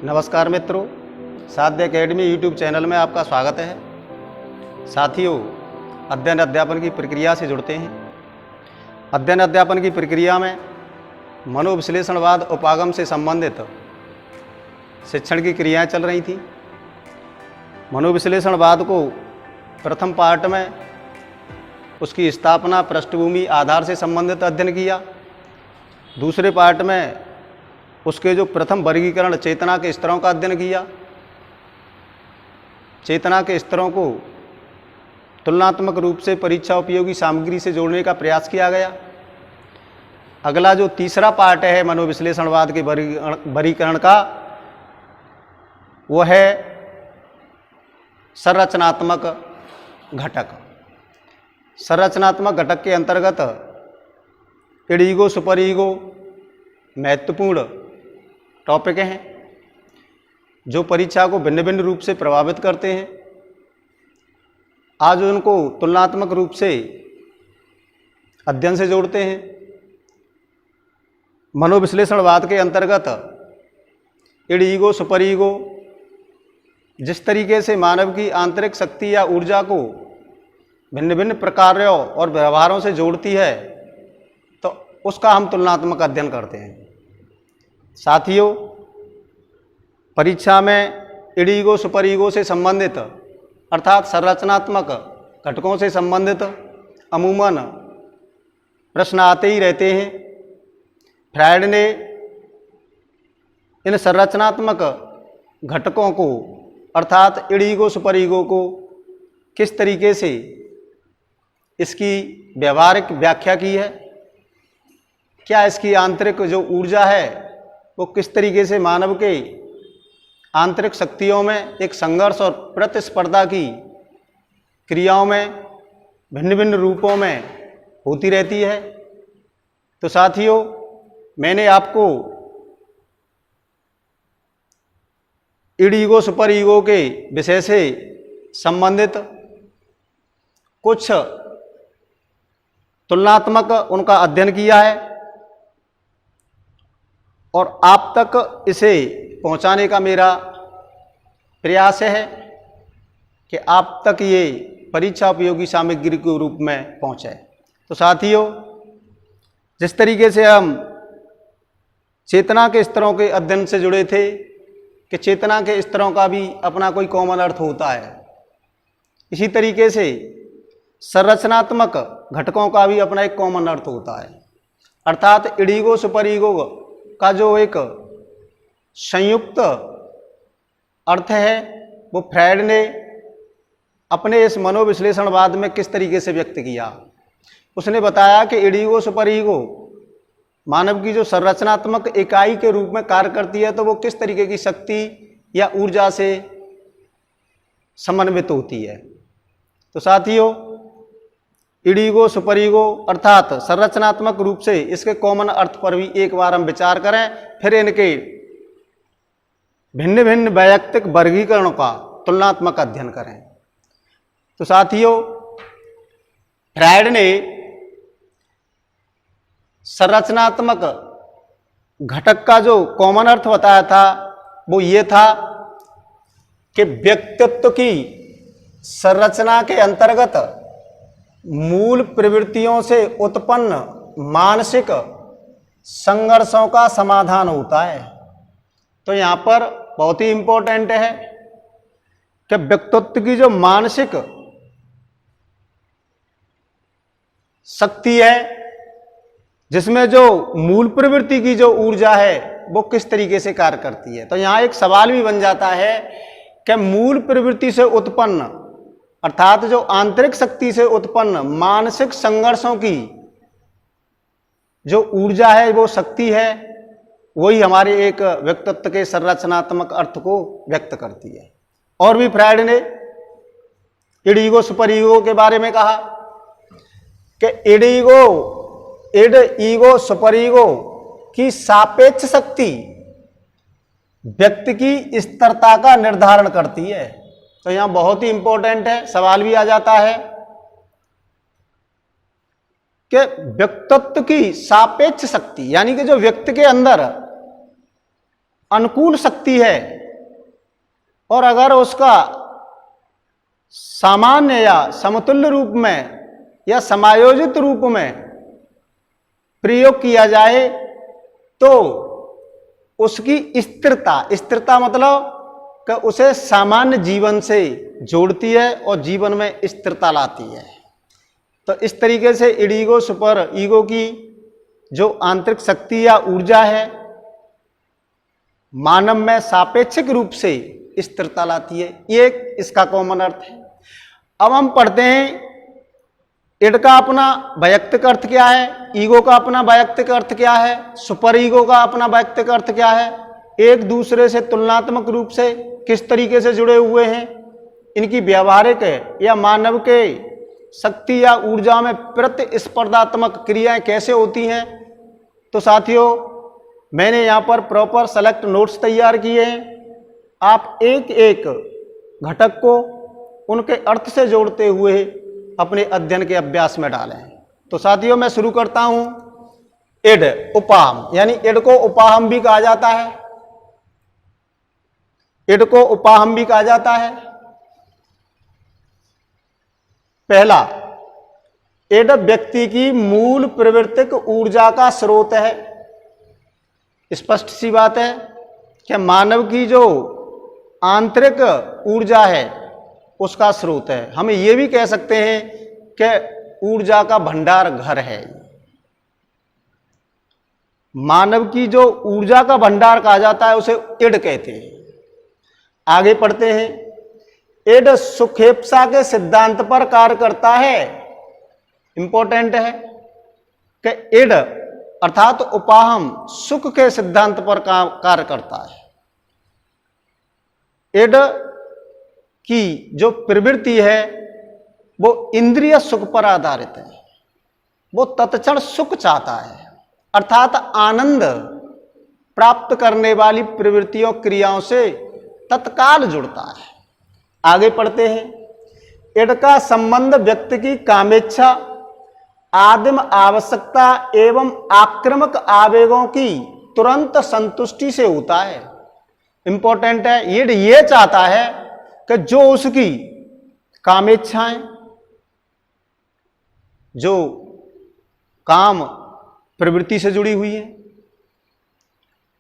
नमस्कार मित्रों, साध्य एकेडमी यूट्यूब चैनल में आपका स्वागत है। साथियों, अध्ययन अध्यापन की प्रक्रिया से जुड़ते हैं। अध्ययन अध्यापन की प्रक्रिया में मनोविश्लेषणवाद उपागम से संबंधित शिक्षण की क्रियाएं चल रही थी। मनोविश्लेषणवाद को प्रथम पार्ट में उसकी स्थापना, पृष्ठभूमि, आधार से संबंधित अध्ययन किया। दूसरे पार्ट में उसके जो प्रथम वर्गीकरण चेतना के स्तरों का अध्ययन किया। चेतना के स्तरों को तुलनात्मक रूप से परीक्षा उपयोगी सामग्री से जोड़ने का प्रयास किया गया। अगला जो तीसरा पार्ट है मनोविश्लेषणवाद के वर्गीकरण का, वो है संरचनात्मक घटक। संरचनात्मक घटक के अंतर्गत इड ईगो, सुपर ईगो महत्वपूर्ण टॉपिक हैं जो परीक्षा को भिन्न भिन्न रूप से प्रभावित करते हैं। आज उनको तुलनात्मक रूप से अध्ययन से जोड़ते हैं। मनोविश्लेषणवाद के अंतर्गत इड ईगो, सुपर ईगो जिस तरीके से मानव की आंतरिक शक्ति या ऊर्जा को भिन्न भिन्न प्रकारों और व्यवहारों से जोड़ती है, तो उसका हम तुलनात्मक अध्ययन करते हैं। साथियों, परीक्षा में इड ईगो, सुपर ईगो से संबंधित अर्थात संरचनात्मक घटकों से संबंधित अमूमन प्रश्न आते ही रहते हैं। फ्रायड ने इन संरचनात्मक घटकों को अर्थात इड ईगो, सुपर ईगो को किस तरीके से इसकी व्यवहारिक व्याख्या की है, क्या इसकी आंतरिक जो ऊर्जा है वो किस तरीके से मानव के आंतरिक शक्तियों में एक संघर्ष और प्रतिस्पर्धा की क्रियाओं में भिन्न भिन्न रूपों में होती रहती है। तो साथियों, मैंने आपको इड ईगो, सुपर ईगो के विषय से संबंधित कुछ तुलनात्मक उनका अध्ययन किया है और आप तक इसे पहुंचाने का मेरा प्रयास है कि आप तक ये परीक्षा उपयोगी सामग्री के रूप में पहुंचे। तो साथियों, जिस तरीके से हम चेतना के स्तरों के अध्ययन से जुड़े थे कि चेतना के स्तरों का भी अपना कोई कॉमन अर्थ होता है, इसी तरीके से संरचनात्मक घटकों का भी अपना एक कॉमन अर्थ होता है। अर्थात इड ईगो, सुपर ईगो का जो एक संयुक्त अर्थ है वो फ्रायड ने अपने इस मनोविश्लेषणवाद में किस तरीके से व्यक्त किया। उसने बताया कि इड ईगो, सुपर ईगो मानव की जो संरचनात्मक इकाई के रूप में कार्य करती है, तो वो किस तरीके की शक्ति या ऊर्जा से समन्वित होती है। तो साथियों, इड ईगो, सुपर ईगो अर्थात संरचनात्मक रूप से इसके कॉमन अर्थ पर भी एक बार हम विचार करें, फिर इनके भिन्न भिन्न वैयक्तिक वर्गीकरणों का तुलनात्मक अध्ययन करें। तो साथियों, फ्रायड ने संरचनात्मक घटक का जो कॉमन अर्थ बताया था वो ये था कि व्यक्तित्व की संरचना के अंतर्गत मूल प्रवृत्तियों से उत्पन्न मानसिक संघर्षों का समाधान होता है। तो यहाँ पर बहुत ही इंपॉर्टेंट है कि व्यक्तित्व की जो मानसिक शक्ति है, जिसमें जो मूल प्रवृत्ति की जो ऊर्जा है वो किस तरीके से कार्य करती है। तो यहाँ एक सवाल भी बन जाता है कि मूल प्रवृत्ति से उत्पन्न अर्थात जो आंतरिक शक्ति से उत्पन्न मानसिक संघर्षों की जो ऊर्जा है, वो शक्ति है, वही हमारे एक व्यक्तित्व के संरचनात्मक अर्थ को व्यक्त करती है। और भी फ्रायड ने इड ईगो, सुपर ईगो के बारे में कहा कि इड ईगो, सुपर ईगो की सापेक्ष शक्ति व्यक्ति की स्थिरता का निर्धारण करती है। तो यहां बहुत ही इंपॉर्टेंट है, सवाल भी आ जाता है कि व्यक्तित्व की सापेक्ष शक्ति यानी कि जो व्यक्ति के अंदर अनुकूल शक्ति है और अगर उसका सामान्य या समतुल्य रूप में या समायोजित रूप में प्रयोग किया जाए तो उसकी स्थिरता मतलब कि उसे सामान्य जीवन से जोड़ती है और जीवन में स्थिरता लाती है। तो इस तरीके से इडिगो सुपर ईगो की जो आंतरिक शक्ति या ऊर्जा है मानव में सापेक्षिक रूप से स्थिरता लाती है। ये इसका कॉमन अर्थ है। अब हम पढ़ते हैं इड का अपना वैयक्तिक अर्थ क्या है, ईगो का अपना वैयक्तिक अर्थ क्या है, सुपर ईगो का अपना वैयक्तिक अर्थ क्या है, एक दूसरे से तुलनात्मक रूप से किस तरीके से जुड़े हुए हैं, इनकी व्यावहारिक या मानव के शक्ति या ऊर्जा में प्रतिस्पर्धात्मक क्रियाएं कैसे होती हैं। तो साथियों मैंने यहाँ पर प्रॉपर सेलेक्ट नोट्स तैयार किए हैं। आप एक एक घटक को उनके अर्थ से जोड़ते हुए अपने अध्ययन के अभ्यास में डालें। तो साथियों मैं शुरू करता हूं। इड उपाहम, यानी इड को उपाहम भी कहा जाता है, इड को उपाहम भी कहा जाता है। पहला, इड व्यक्ति की मूल प्रवृत्तिक ऊर्जा का स्रोत है। स्पष्ट सी बात है कि मानव की जो आंतरिक ऊर्जा है उसका स्रोत है। हम ये भी कह सकते हैं कि ऊर्जा का भंडार घर है। मानव की जो ऊर्जा का भंडार कहा जाता है उसे इड कहते हैं। आगे पढ़ते हैं। इड सुखेप्सा के सिद्धांत पर कार्य करता है। इंपॉर्टेंट है कि इड अर्थात उपाहम सुख के सिद्धांत पर कार्य करता है। इड की जो प्रवृत्ति है वो इंद्रिय सुख पर आधारित है। वो तत्क्षण सुख चाहता है, अर्थात आनंद प्राप्त करने वाली प्रवृत्तियों क्रियाओं से तत्काल जुड़ता है। आगे पढ़ते हैं। इड का संबंध व्यक्ति की कामेच्छा, आदिम आवश्यकता एवं आक्रामक आवेगों की तुरंत संतुष्टि से होता है। इंपॉर्टेंट है, इड ये चाहता है कि जो उसकी कामेच्छाएं, जो काम प्रवृत्ति से जुड़ी हुई है,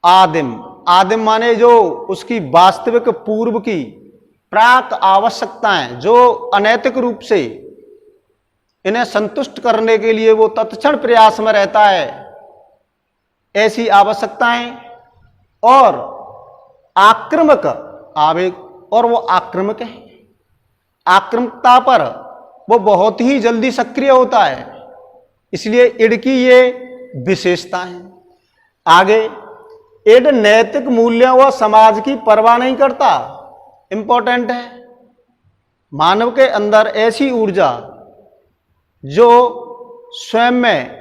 आदिम माने जो उसकी वास्तविक पूर्व की प्राक आवश्यकताएं जो अनैतिक रूप से इन्हें संतुष्ट करने के लिए वो तत्क्षण प्रयास में रहता है, ऐसी आवश्यकताएं और आक्रामक आवेग, और वो आक्रामक है। आक्रामकता पर वो बहुत ही जल्दी सक्रिय होता है, इसलिए इड की ये विशेषता है। आगे, इड नैतिक मूल्यों व समाज की परवाह नहीं करता। इंपॉर्टेंट है, मानव के अंदर ऐसी ऊर्जा जो स्वयं में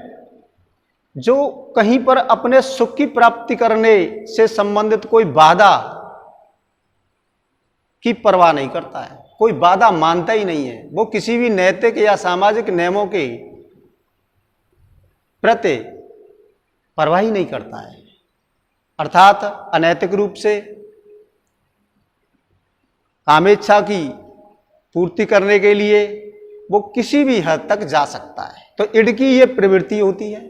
जो कहीं पर अपने सुख की प्राप्ति करने से संबंधित कोई बाधा की परवाह नहीं करता है, कोई बाधा मानता ही नहीं है। वो किसी भी नैतिक या सामाजिक नियमों के प्रति परवाह ही नहीं करता है, अर्थात अनैतिक रूप से कामेच्छा की पूर्ति करने के लिए वो किसी भी हद तक जा सकता है। तो इड की ये प्रवृत्ति होती है।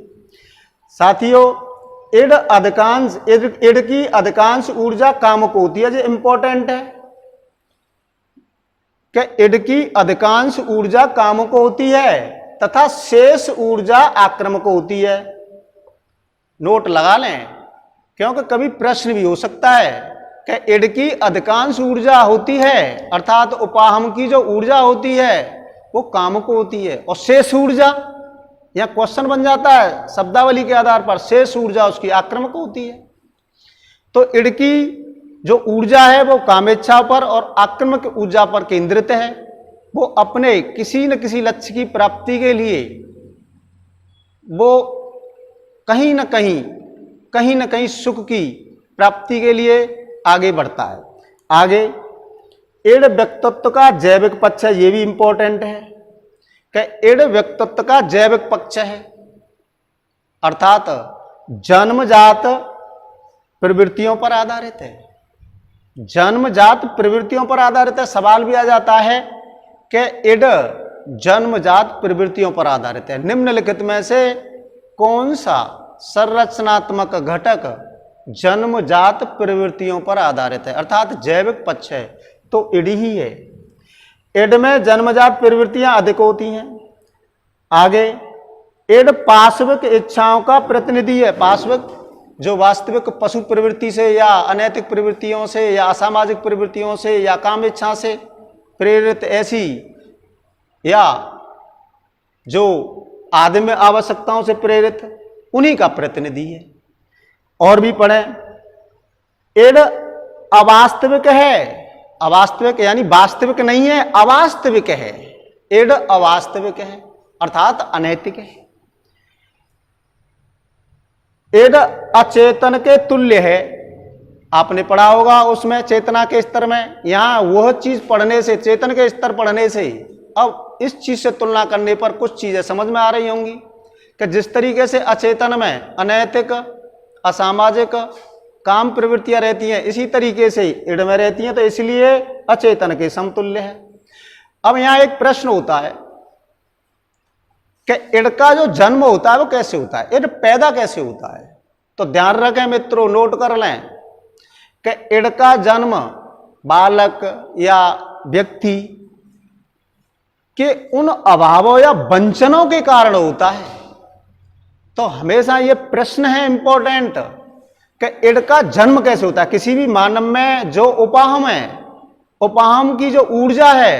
साथियों, इड की अधिकांश ऊर्जा कामक होती है। जो इंपॉर्टेंट है कि इड की अधिकांश ऊर्जा कामक होती है तथा शेष ऊर्जा आक्रामक होती है। नोट लगा लें, क्योंकि कभी प्रश्न भी हो सकता है कि इड की अधिकांश ऊर्जा होती है, अर्थात उपाहम की जो ऊर्जा होती है वो कामक होती है, और शेष ऊर्जा, यह क्वेश्चन बन जाता है शब्दावली के आधार पर, शेष ऊर्जा उसकी आक्रामक होती है। तो इड की जो ऊर्जा है वो कामेच्छा पर और आक्रामक ऊर्जा पर केंद्रित है। वो अपने किसी न किसी लक्ष्य की प्राप्ति के लिए वो कहीं न कहीं सुख की प्राप्ति के लिए आगे बढ़ता है। आगे, इड व्यक्तित्व का जैविक पक्ष है। ये भी इंपॉर्टेंट है कि इड व्यक्तित्व का जैविक पक्ष है, अर्थात जन्मजात प्रवृत्तियों पर आधारित है, जन्मजात प्रवृत्तियों पर आधारित है। सवाल भी आ जाता है कि इड जन्मजात प्रवृत्तियों पर आधारित है। निम्नलिखित में से कौन सा संरचनात्मक घटक जन्मजात प्रवृत्तियों पर आधारित है, अर्थात जैविक पक्ष है, तो इड ही है। इड में जन्मजात प्रवृत्तियां अधिक होती हैं। आगे, इड पार्श्विक इच्छाओं का प्रतिनिधि है। पार्श्विक जो वास्तविक पशु प्रवृत्ति से या अनैतिक प्रवृत्तियों से या असामाजिक प्रवृत्तियों से या काम इच्छा से प्रेरित ऐसी या जो आदमी आवश्यकताओं से प्रेरित, उन्हीं का प्रतिनिधि है। और भी पढ़ें, इड अवास्तविक है। अवास्तविक यानी वास्तविक नहीं है, अवास्तविक है। इड अवास्तविक है अर्थात अनैतिक है। इड अचेतन के तुल्य है। आपने पढ़ा होगा उसमें चेतना के स्तर में, यहां वह चीज पढ़ने से, चेतन के स्तर पढ़ने से अब इस चीज से तुलना करने पर कुछ चीजें समझ में आ रही होंगी कि जिस तरीके से अचेतन में अनैतिक, असामाजिक, काम प्रवृत्तियां रहती हैं, इसी तरीके से इड में रहती हैं, तो इसलिए अचेतन के समतुल्य है। अब यहां एक प्रश्न होता है कि इड का जो जन्म होता है वो कैसे होता है, इड पैदा कैसे होता है। तो ध्यान रखें मित्रों, नोट कर लें कि इड का जन्म बालक या व्यक्ति के उन अभावों या वंचनों के कारण होता है। तो हमेशा ये प्रश्न है इंपॉर्टेंट कि इड का जन्म कैसे होता है। किसी भी मानव में जो उपाहम है, उपाहम की जो ऊर्जा है,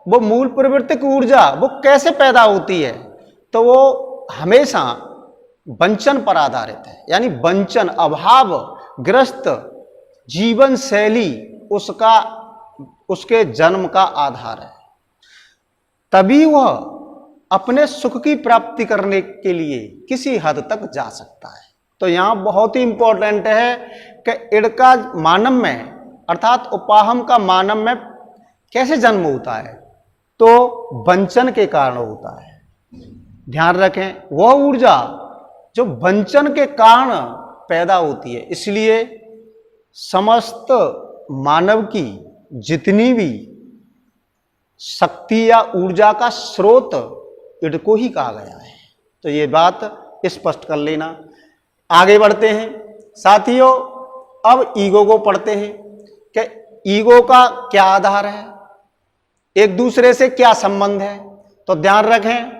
वो मूल प्रवृत्तिक ऊर्जा, वो कैसे पैदा होती है, तो वो हमेशा वंचन पर आधारित है। यानी वंचन, अभाव ग्रस्त जीवन शैली उसका, उसके जन्म का आधार है। तभी वह अपने सुख की प्राप्ति करने के लिए किसी हद तक जा सकता है। तो यहां बहुत ही इंपॉर्टेंट है कि इड का मानव में, अर्थात उपाहम का मानव में कैसे जन्म होता है, तो वंचन के कारण होता है। ध्यान रखें, वह ऊर्जा जो वंचन के कारण पैदा होती है। इसलिए समस्त मानव की जितनी भी शक्ति या ऊर्जा का स्रोत इड को ही कहा गया है। तो ये बात स्पष्ट कर लेना। आगे बढ़ते हैं साथियों, अब ईगो को पढ़ते हैं कि ईगो का क्या आधार है, एक दूसरे से क्या संबंध है। तो ध्यान रखें,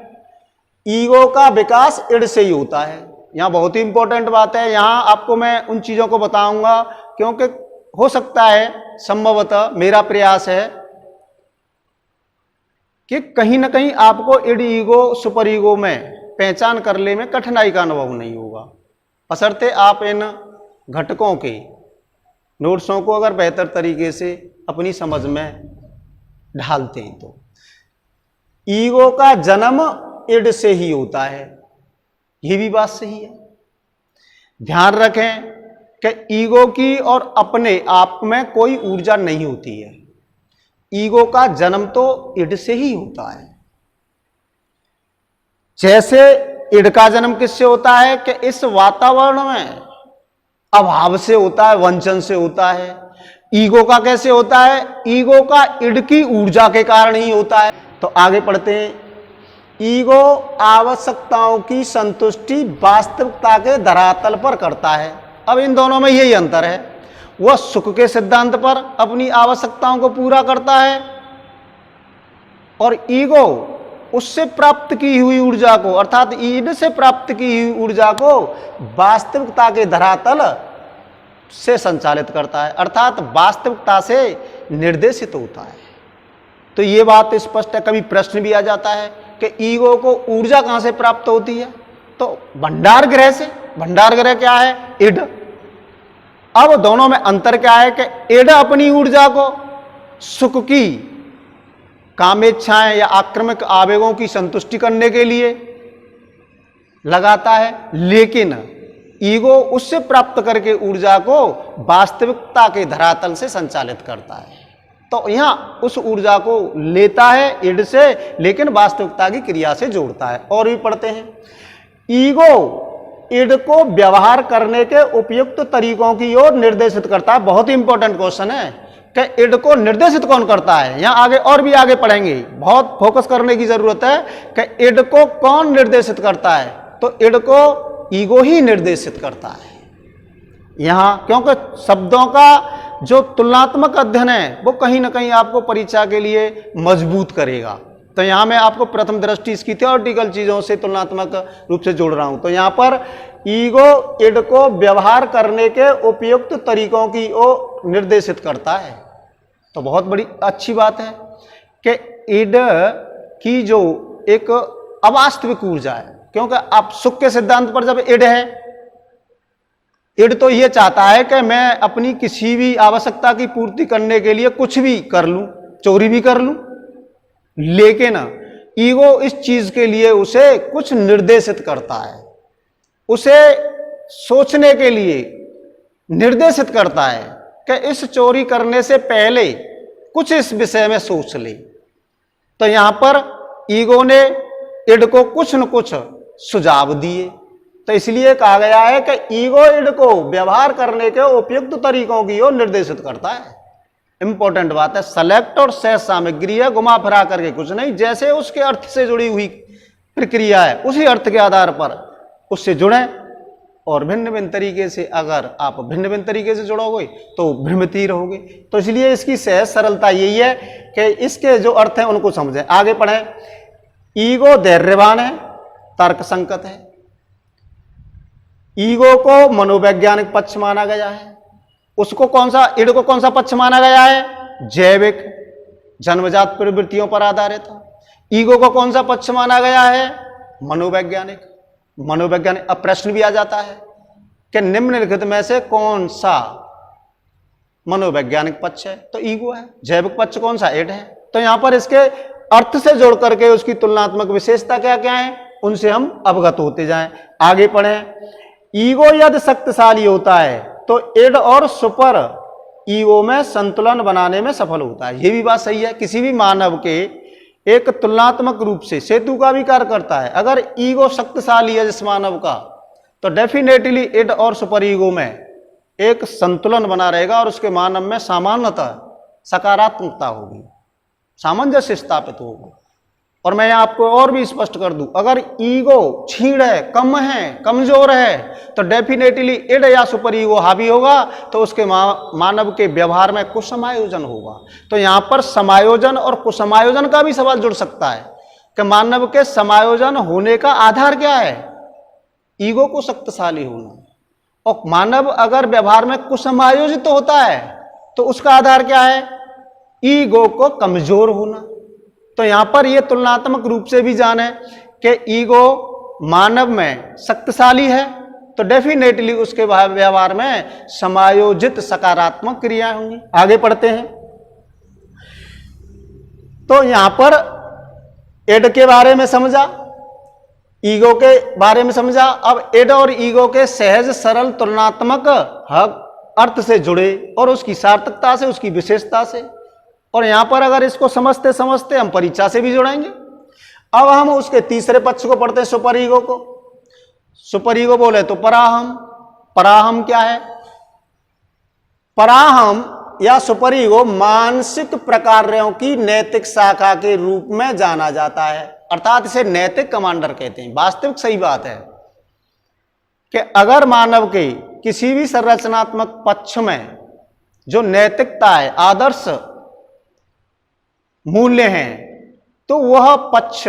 ईगो का विकास इड से ही होता है। यहां बहुत ही इंपॉर्टेंट बात है, यहां आपको मैं उन चीजों को बताऊंगा क्योंकि हो सकता है, संभवतः मेरा प्रयास है कि कहीं ना कहीं आपको इड, ईगो, सुपर ईगो में पहचान करने में कठिनाई का अनुभव नहीं होगा, बशर्ते आप इन घटकों के नोट्सों को अगर बेहतर तरीके से अपनी समझ में ढालते हैं। तो ईगो का जन्म इड से ही होता है, यह भी बात सही है। ध्यान रखें कि ईगो की और अपने आप में कोई ऊर्जा नहीं होती है। ईगो का जन्म तो इड से ही होता है। जैसे इड का जन्म किससे होता है कि इस वातावरण में अभाव से होता है, वंचन से होता है। ईगो का कैसे होता है, ईगो का इड की ऊर्जा के कारण ही होता है। तो आगे पढ़ते हैं, ईगो आवश्यकताओं की संतुष्टि वास्तविकता के धरातल पर करता है। अब इन दोनों में यही अंतर है, वह सुख के सिद्धांत पर अपनी आवश्यकताओं को पूरा करता है और ईगो उससे प्राप्त की हुई ऊर्जा को, अर्थात इड से प्राप्त की हुई ऊर्जा को वास्तविकता के धरातल से संचालित करता है, अर्थात वास्तविकता से निर्देशित होता है। तो ये बात स्पष्ट है। कभी प्रश्न भी आ जाता है कि ईगो को ऊर्जा कहां से प्राप्त होती है, तो भंडार गृह से। भंडार गृह क्या है, इड। अब दोनों में अंतर क्या है कि इड अपनी ऊर्जा को सुख की, कामेच्छाएं या आक्रमक आवेगों की संतुष्टि करने के लिए लगाता है, लेकिन ईगो उससे प्राप्त करके ऊर्जा को वास्तविकता के धरातल से संचालित करता है। तो यहां उस ऊर्जा को लेता है इड से, लेकिन वास्तविकता की क्रिया से जोड़ता है। और भी पढ़ते हैं, ईगो ईड को व्यवहार करने के उपयुक्त तरीकों की ओर निर्देशित करता है। बहुत ही इंपॉर्टेंट क्वेश्चन है कि ईड को निर्देशित कौन करता है। यहां आगे और भी आगे पढ़ेंगे, बहुत फोकस करने की जरूरत है कि ईड को कौन निर्देशित करता है। तो ईड को ईगो ही निर्देशित करता है यहां, क्योंकि शब्दों का जो तुलनात्मक अध्ययन है वो कहीं ना कहीं आपको परीक्षा के लिए मजबूत करेगा। तो यहां मैं आपको प्रथम दृष्टि इसकी थ्योरेटिकल चीजों से तुलनात्मक रूप से जोड़ रहा हूं। तो यहां पर ईगो ईड को व्यवहार करने के उपयुक्त तरीकों की ओर निर्देशित करता है। तो बहुत बड़ी अच्छी बात है कि ईड की जो एक अवास्तविक ऊर्जा है, क्योंकि आप सुख के सिद्धांत पर जब ईड है, ईड तो यह चाहता है कि मैं अपनी किसी भी आवश्यकता की पूर्ति करने के लिए कुछ भी कर लूं, चोरी भी कर लूं, लेकिन ईगो इस चीज के लिए उसे कुछ निर्देशित करता है, उसे सोचने के लिए निर्देशित करता है कि इस चोरी करने से पहले कुछ इस विषय में सोच ले। तो यहां पर ईगो ने ईड को कुछ न कुछ सुझाव दिए। तो इसलिए कहा गया है कि ईगो ईड को व्यवहार करने के उपयुक्त तरीकों की ओर निर्देशित करता है। इंपॉर्टेंट बात है, सेलेक्ट और सहज सामग्री है, घुमा फिरा करके कुछ नहीं, जैसे उसके अर्थ से जुड़ी हुई प्रक्रिया है उसी अर्थ के आधार पर उससे जुड़े, और भिन्न भिन्न तरीके से अगर आप भिन्न भिन्न तरीके से जुड़ोगे तो भ्रमित ही रहोगे। तो इसलिए इसकी सहज सरलता यही है कि इसके जो अर्थ हैं उनको समझें। आगे पढ़ें। ईगो धैर्यवान है, तर्क संगत है। ईगो को मनोवैज्ञानिक पक्ष माना गया है। उसको कौन सा, ईड को कौन सा पक्ष माना गया है? जैविक, जन्मजात प्रवृत्तियों पर आधारित। ईगो को कौन सा पक्ष माना गया है? मनोवैज्ञानिक। मनोवैज्ञानिक। अब प्रश्न भी आ जाता है कि निम्नलिखित में से कौन सा मनोवैज्ञानिक पक्ष है? तो ईगो है। जैविक पक्ष कौन सा? ईड है। तो यहां पर इसके अर्थ से जोड़ करके उसकी तुलनात्मक विशेषता क्या क्या है उनसे हम अवगत होते जाएं। आगे पढ़ें। ईगो यदि शक्तिशाली होता है तो ईड और सुपर ईगो में संतुलन बनाने में सफल होता है। यह भी बात सही है। किसी भी मानव के एक तुलनात्मक रूप से सेतु का भी कार्य करता है। अगर ईगो शक्तिशाली है जिस मानव का, तो डेफिनेटली ईड और सुपर ईगो में एक संतुलन बना रहेगा और उसके मानव में सामान्यता, सकारात्मकता होगी, सामंजस्य स्थापित होगा। और मैं आपको और भी स्पष्ट कर दूं, अगर ईगो क्षीण है, कम है, कमजोर है, तो डेफिनेटली ईड या सुपर ईगो हावी होगा, तो उसके मानव के व्यवहार में कुसमायोजन होगा। तो यहां पर समायोजन और कुसमायोजन का भी सवाल जुड़ सकता है कि मानव के समायोजन होने का आधार क्या है? ईगो को शक्तिशाली होना। और मानव अगर व्यवहार में कुसमायोजित होता है तो उसका आधार क्या है? ईगो को कमजोर होना। तो यहां पर यह तुलनात्मक रूप से भी जाने कि ईगो मानव में शक्तिशाली है तो डेफिनेटली उसके व्यवहार में समायोजित सकारात्मक क्रियाएं होंगी। आगे पढ़ते हैं। तो यहां पर ईड के बारे में समझा, ईगो के बारे में समझा। अब ईड और ईगो के सहज सरल तुलनात्मक अर्थ से जुड़े और उसकी सार्थकता से, उसकी विशेषता से। और यहां पर अगर इसको समझते समझते हम परीक्षा से भी जुड़ेंगे। अब हम उसके तीसरे पक्ष को पढ़ते हैं, सुपर ईगो को। सुपर ईगो बोले तो पराहम। पराहम क्या है? पराहम या सुपर ईगो मानसिक प्रकार्यों की नैतिक शाखा के रूप में जाना जाता है, अर्थात इसे नैतिक कमांडर कहते हैं। वास्तविक सही बात है कि अगर मानव के किसी भी संरचनात्मक पक्ष में जो नैतिकता है, आदर्श मूल्य हैं, तो वह पक्ष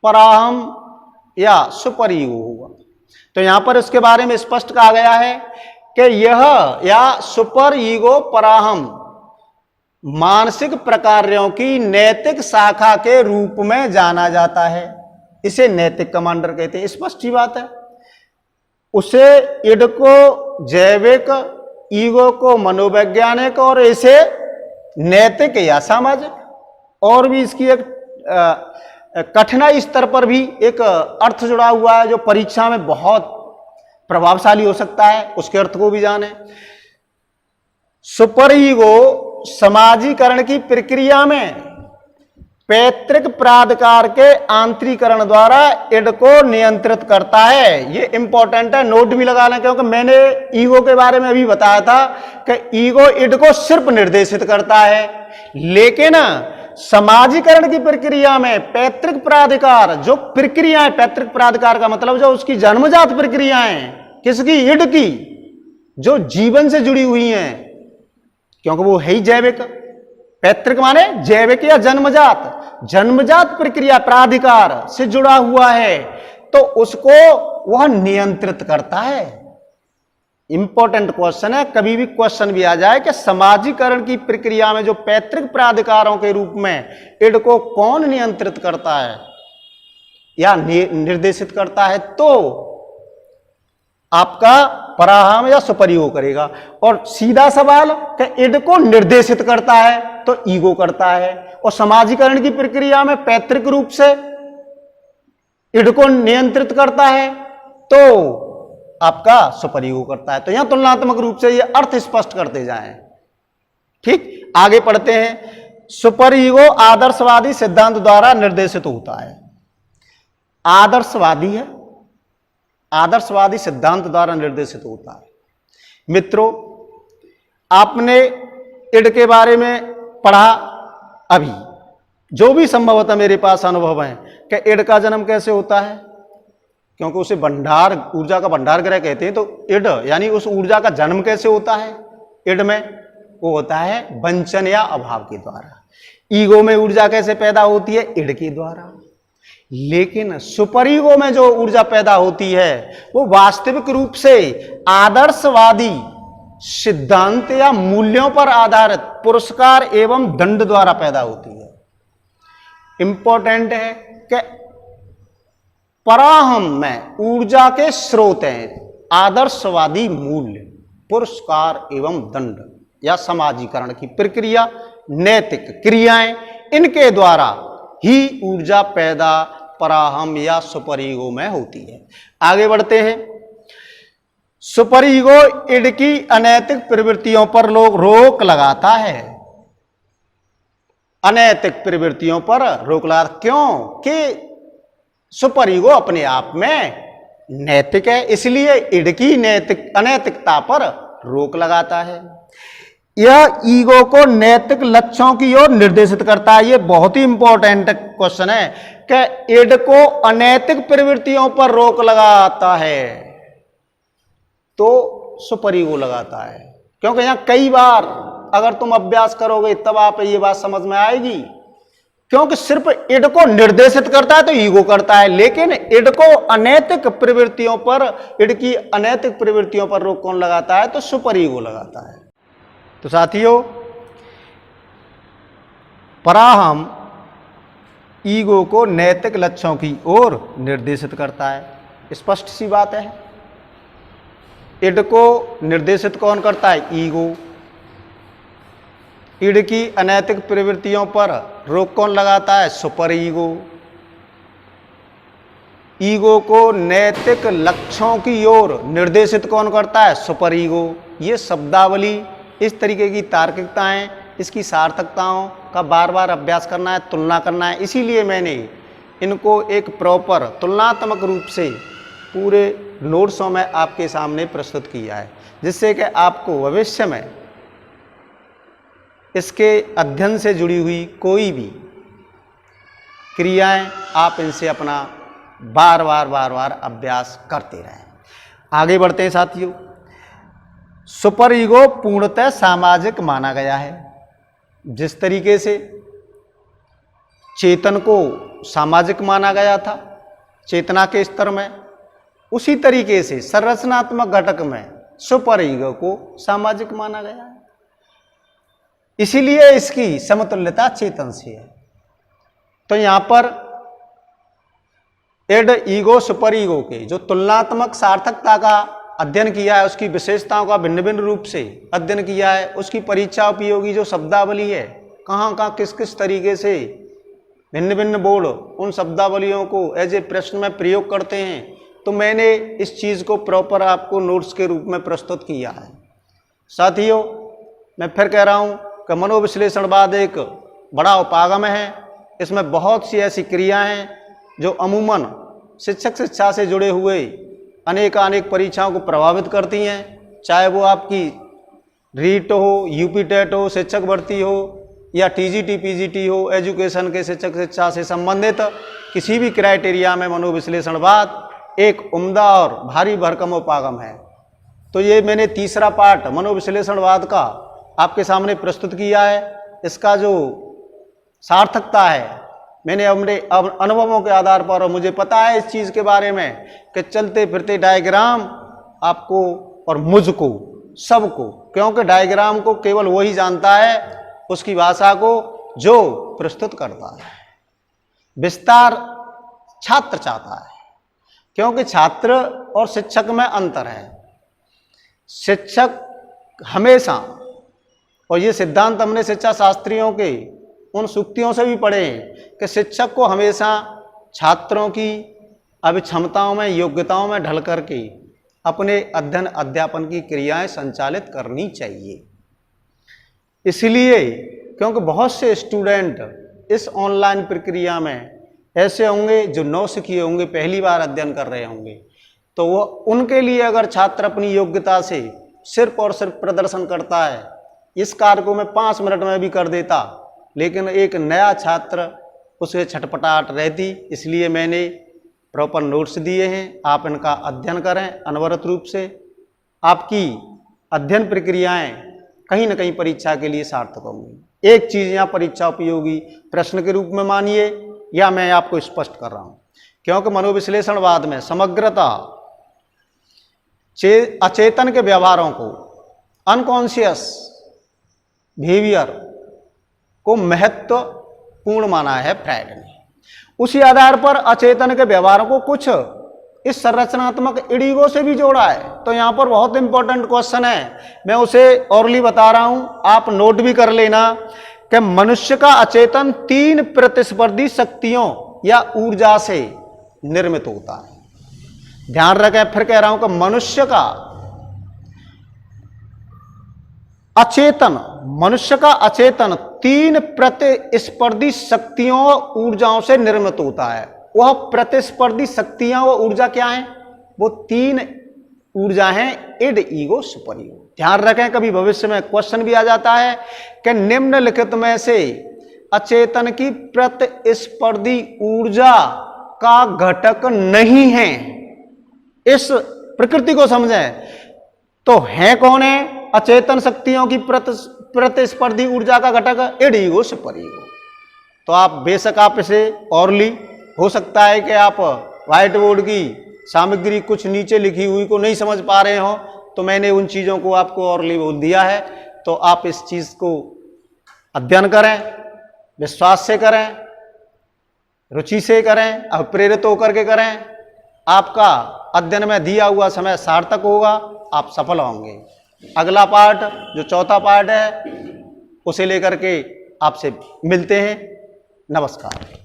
पराहम या सुपर ईगो होगा। तो यहां पर इसके बारे में स्पष्ट कहा गया है कि यह या सुपर ईगो पराहम मानसिक प्रकार्यों की नैतिक शाखा के रूप में जाना जाता है। इसे नैतिक कमांडर कहते हैं। स्पष्ट ही बात है। उसे ईड को जैविक, ईगो को मनोवैज्ञानिक और इसे नैतिक या सामाजिक। और भी इसकी एक कठिनाई स्तर पर भी एक अर्थ जुड़ा हुआ है जो परीक्षा में बहुत प्रभावशाली हो सकता है, उसके अर्थ को भी जाने। सुपर ईगो समाजीकरण की प्रक्रिया में पैतृक प्राधिकार के आंतरीकरण द्वारा इड को नियंत्रित करता है। ये इंपॉर्टेंट है, नोट भी लगा लें, क्योंकि मैंने ईगो के बारे में अभी बताया था कि ईगो इड को सिर्फ निर्देशित करता है, लेकिन समाजीकरण की प्रक्रिया में पैतृक प्राधिकार जो प्रक्रियाएं, पैतृक प्राधिकार का मतलब जो उसकी जन्मजात प्रक्रियाएं, किसकी? इड की, जो जीवन से जुड़ी हुई हैं, क्योंकि वो है ही जैविक। पैतृक माने जैविक या जन्मजात, जन्मजात प्रक्रिया प्राधिकार से जुड़ा हुआ है, तो उसको वह नियंत्रित करता है। इंपॉर्टेंट क्वेश्चन है, कभी भी क्वेश्चन भी आ जाए कि समाजीकरण की प्रक्रिया में जो पैतृक प्राधिकारों के रूप में इड को कौन नियंत्रित करता है या निर्देशित करता है, तो आपका पराहम या सुपर ईगो करेगा। और सीधा सवाल कि इड को निर्देशित करता है तो ईगो करता है, और समाजीकरण की प्रक्रिया में पैतृक रूप से इड को नियंत्रित करता है तो आपका सुपर ईगो करता है। तो यहां तुलनात्मक रूप से ये अर्थ स्पष्ट करते जाएं। ठीक, आगे पढ़ते हैं। सुपर ईगो आदर्शवादी सिद्धांत द्वारा निर्देशित होता है। आदर्शवादी है, आदर्शवादी सिद्धांत द्वारा निर्देशित होता है। मित्रों, आपने इड के बारे में पढ़ा अभी, जो भी संभवतः मेरे पास अनुभव है कि इड का जन्म कैसे होता है, क्योंकि उसे भंडार, ऊर्जा का भंडार ग्रह कहते हैं, तो इड यानी उस ऊर्जा का जन्म कैसे होता है इड में? वो होता है वंचन या अभाव के द्वारा। ईगो में ऊर्जा कैसे पैदा होती है? इड के द्वारा। लेकिन सुपर ईगो में जो ऊर्जा पैदा होती है वो वास्तविक रूप से आदर्शवादी सिद्धांत या मूल्यों पर आधारित पुरस्कार एवं दंड द्वारा पैदा होती है। इंपॉर्टेंट है कि पराहम में ऊर्जा के स्रोत हैं आदर्शवादी मूल्य, पुरस्कार एवं दंड या समाजीकरण की प्रक्रिया, नैतिक क्रियाएं, इनके द्वारा ही ऊर्जा पैदा पराहम या सुपर ईगो में होती है। आगे बढ़ते हैं। सुपर ईगो इड की अनैतिक प्रवृत्तियों पर रोक लगाता है। अनैतिक प्रवृत्तियों पर रोक लगाता, क्यों? कि सुपर ईगो अपने आप में नैतिक है, इसलिए इड की अनैतिकता पर रोक लगाता है। यह ईगो को नैतिक लक्ष्यों की ओर निर्देशित करता है। यह बहुत ही इंपॉर्टेंट क्वेश्चन है कि इड को अनैतिक प्रवृत्तियों पर रोक लगाता है तो सुपर ईगो लगाता है, क्योंकि यहां कई बार अगर तुम अभ्यास करोगे तब आप ये बात समझ में आएगी, क्योंकि सिर्फ इड को निर्देशित करता है तो ईगो करता है, लेकिन इड को अनैतिक प्रवृत्तियों पर, इड की अनैतिक प्रवृत्तियों पर रोक कौन लगाता है? तो सुपर ईगो लगाता है। तो साथियों, पराहम ईगो को नैतिक लक्ष्यों की ओर निर्देशित करता है। स्पष्ट सी बात है। इड को निर्देशित कौन करता है? ईगो। इड की अनैतिक प्रवृत्तियों पर रोक कौन लगाता है? Super ego. ईगो को नैतिक लक्ष्यों की ओर निर्देशित कौन करता है? Super ego. ये शब्दावली, इस तरीके की तार्किकताएं, इसकी सार्थकताओं का बार बार अभ्यास करना है, तुलना करना है। इसीलिए मैंने इनको एक प्रॉपर तुलनात्मक रूप से पूरे नोट्सों में आपके सामने प्रस्तुत किया है, जिससे कि आपको भविष्य में इसके अध्ययन से जुड़ी हुई कोई भी क्रियाएं आप इनसे अपना बार बार अभ्यास करते रहें। आगे बढ़ते हैं साथियों। सुपर ईगो पूर्णतः सामाजिक माना गया है। जिस तरीके से चेतन को सामाजिक माना गया था चेतना के स्तर में, उसी तरीके से संरचनात्मक घटक में सुपर ईगो को सामाजिक माना गया है। इसीलिए इसकी समतुल्यता चेतन से है। तो यहां पर इड, ईगो, सुपर ईगो के जो तुलनात्मक सार्थकता का अध्ययन किया है, उसकी विशेषताओं का भिन्न भिन्न रूप से अध्ययन किया है, उसकी परीक्षा उपयोगी जो शब्दावली है, कहाँ कहाँ किस किस तरीके से भिन्न भिन्न बोर्ड उन शब्दावलियों को एज ए प्रश्न में प्रयोग करते हैं, तो मैंने इस चीज़ को प्रॉपर आपको नोट्स के रूप में प्रस्तुत किया है। साथियों, मैं फिर कह रहा हूँ कि मनोविश्लेषणवाद एक बड़ा उपागम है इसमें बहुत सी ऐसी क्रियाएं हैं जो अमूमन शिक्षक शिक्षा से जुड़े हुए अनेक परीक्षाओं को प्रभावित करती हैं, चाहे वो आपकी रीट हो, यूपी टेट हो, शिक्षक भर्ती हो या टीजीटी पीजीटी हो, एजुकेशन के शिक्षक शिक्षा से संबंधित किसी भी क्राइटेरिया में मनोविश्लेषणवाद एक उम्दा और भारी भरकम उपागम है। तो ये मैंने तीसरा पार्ट मनोविश्लेषणवाद का आपके सामने प्रस्तुत किया है। इसका जो सार्थकता है, मैंने अपने अनुभवों के आधार पर, और मुझे पता है इस चीज़ के बारे में कि चलते फिरते डायग्राम आपको और मुझको सबको, क्योंकि डायग्राम को केवल वही जानता है उसकी भाषा को जो प्रस्तुत करता है। विस्तार छात्र चाहता है, क्योंकि छात्र और शिक्षक में अंतर है। शिक्षक हमेशा, और ये सिद्धांत हमने शिक्षा शास्त्रियों के उन सूक्तियों से भी पढ़े हैं कि शिक्षक को हमेशा छात्रों की अभिक्षमताओं में, योग्यताओं में ढल करके अपने अध्ययन अध्यापन की क्रियाएं संचालित करनी चाहिए। इसलिए क्योंकि बहुत से स्टूडेंट इस ऑनलाइन प्रक्रिया में ऐसे होंगे जो नौसिखिए होंगे, पहली बार अध्ययन कर रहे होंगे, तो वो उनके लिए अगर छात्र अपनी योग्यता से सिर्फ और सिर्फ प्रदर्शन करता है, इस कार्य को मैं 5 मिनट में भी कर देता, लेकिन एक नया छात्र उसे छटपटाहट रहती। इसलिए मैंने प्रॉपर नोट्स दिए हैं, आप इनका अध्ययन करें अनवरत रूप से। आपकी अध्ययन प्रक्रियाएं कहीं न कहीं परीक्षा के लिए सार्थक होंगी। एक चीज़ यहाँ परीक्षा उपयोगी प्रश्न के रूप में मानिए, या मैं आपको स्पष्ट कर रहा हूँ, क्योंकि मनोविश्लेषणवाद में समग्रता अचेतन के व्यवहारों को, अनकॉन्शियस बिहेवियर को महत्वपूर्ण माना है फ्रायड ने। उसी आधार पर अचेतन के व्यवहारों को कुछ इस संरचनात्मक इडिगो से भी जोड़ा है। तो यहाँ पर बहुत इंपॉर्टेंट क्वेश्चन है, मैं उसे ओरली बता रहा हूँ, आप नोट भी कर लेना कि मनुष्य का अचेतन 3 प्रतिस्पर्धी शक्तियों या ऊर्जा से निर्मित होता है। ध्यान रखें, फिर कह रहा हूं कि मनुष्य का अचेतन 3 प्रतिस्पर्धी शक्तियों ऊर्जाओं से निर्मित होता है। वह प्रतिस्पर्धी शक्तियां व ऊर्जा क्या है? वो 3 ऊर्जा हैं, इड, ईगो, सुपर ईगो। ध्यान रखें, कभी भविष्य में क्वेश्चन भी आ जाता है कि निम्नलिखित में से अचेतन की प्रतिस्पर्धी ऊर्जा का घटक नहीं है। इस प्रकृति को समझें तो है कौन है अचेतन शक्तियों की प्रतिस्पर्धी ऊर्जा का घटक? Id, ego, super ego. तो आप बेशक आप इसे ओरली, हो सकता है कि आप व्हाइट बोर्ड की सामग्री कुछ नीचे लिखी हुई को नहीं समझ पा रहे हो, तो मैंने उन चीज़ों को आपको ओरली बोल दिया है। तो आप इस चीज़ को अध्ययन करें, विश्वास से करें, रुचि से करें, अब प्रेरित होकर के करें। आपका अध्ययन में दिया हुआ समय सार्थक होगा, आप सफल होंगे। अगला पार्ट जो चौथा पार्ट है उसे लेकर के आपसे मिलते हैं। नमस्कार।